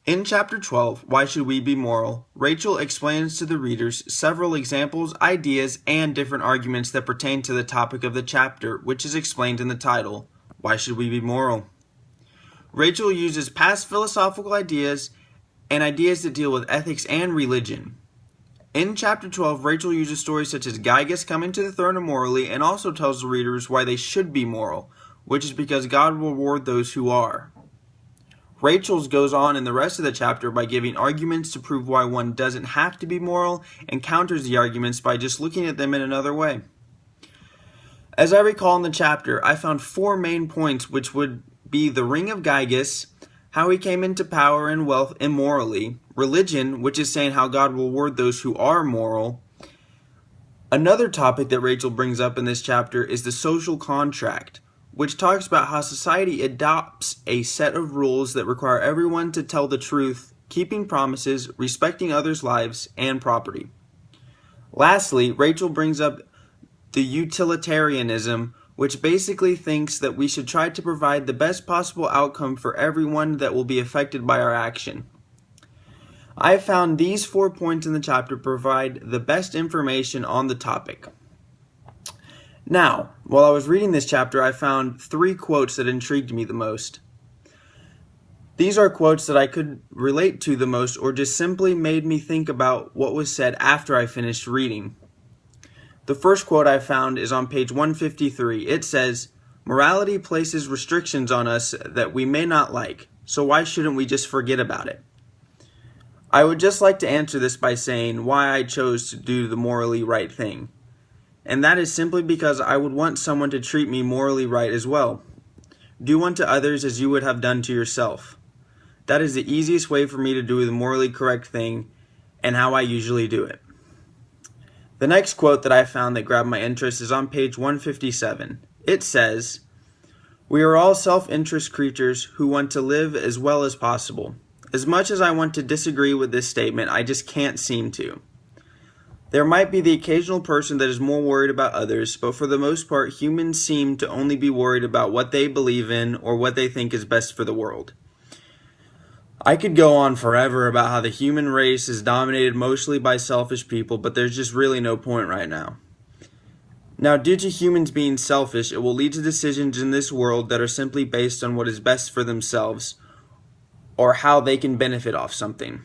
In Chapter 12, Why Should We Be Moral?, Rachel explains to the readers several examples, ideas, and different arguments that pertain to the topic of the chapter, which is explained in the title, Why Should We Be Moral? Rachel uses past philosophical ideas and ideas that deal with ethics and religion. In Chapter 12, Rachel uses stories such as Gyges coming to the throne immorally and also tells the readers why they should be moral, which is because God will reward those who are. Rachel's goes on in the rest of the chapter by giving arguments to prove why one doesn't have to be moral and counters the arguments by just looking at them in another way. As I recall in the chapter, I found 4 main points, which would be the ring of Gyges, how he came into power and wealth immorally, religion, which is saying how God will reward those who are moral. Another topic that Rachel brings up in this chapter is the social contract, which talks about how society adopts a set of rules that require everyone to tell the truth, keeping promises, respecting others' lives and property. Lastly, Rachel brings up the utilitarianism, which basically thinks that we should try to provide the best possible outcome for everyone that will be affected by our action. I found these 4 points in the chapter provide the best information on the topic. Now, while I was reading this chapter, I found 3 quotes that intrigued me the most. These are quotes that I could relate to the most or just simply made me think about what was said after I finished reading. The first quote I found is on page 153. It says, "Morality places restrictions on us that we may not like, so why shouldn't we just forget about it?" I would just like to answer this by saying why I chose to do the morally right thing. And that is simply because I would want someone to treat me morally right as well. Do unto others as you would have done to yourself. That is the easiest way for me to do the morally correct thing and how I usually do it. The next quote that I found that grabbed my interest is on page 157. It says, "We are all self-interest creatures who want to live as well as possible. As much as I want to disagree with this statement, I just can't seem to. There might be the occasional person that is more worried about others, but for the most part, humans seem to only be worried about what they believe in or what they think is best for the world." I could go on forever about how the human race is dominated mostly by selfish people, but there's just really no point right now. Now, due to humans being selfish, it will lead to decisions in this world that are simply based on what is best for themselves or how they can benefit off something.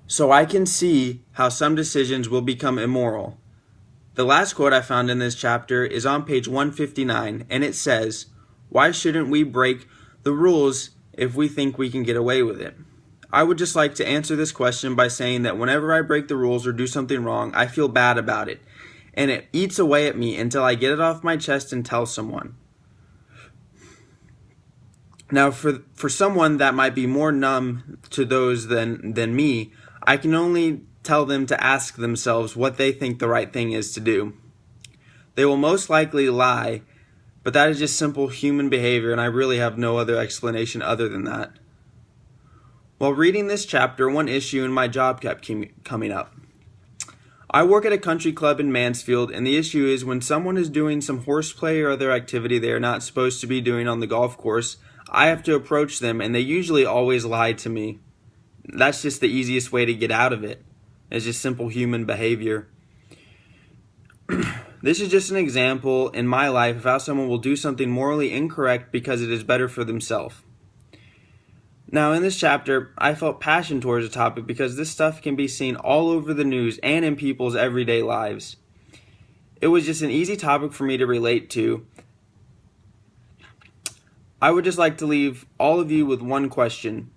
So I can see how some decisions will become immoral. The last quote I found in this chapter is on page 159, and it says, "Why shouldn't we break the rules if we think we can get away with it?" I would just like to answer this question by saying that whenever I break the rules or do something wrong, I feel bad about it, and it eats away at me until I get it off my chest and tell someone. Now, for someone that might be more numb to those than me, I can only tell them to ask themselves what they think the right thing is to do. They will most likely lie, but that is just simple human behavior, and I really have no other explanation other than that. While reading this chapter, one issue in my job kept coming up. I work at a country club in Mansfield, and the issue is when someone is doing some horseplay or other activity they are not supposed to be doing on the golf course, I have to approach them, and they usually always lie to me. That's just the easiest way to get out of it. It's just simple human behavior. This is just an example in my life of how someone will do something morally incorrect because it is better for themselves. Now, in this chapter, I felt passion towards the topic because this stuff can be seen all over the news and in people's everyday lives. It was just an easy topic for me to relate to. I would just like to leave all of you with one question.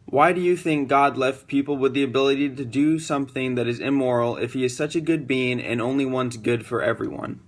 Why do you think God left people with the ability to do something that is immoral if he is such a good being and only wants good for everyone?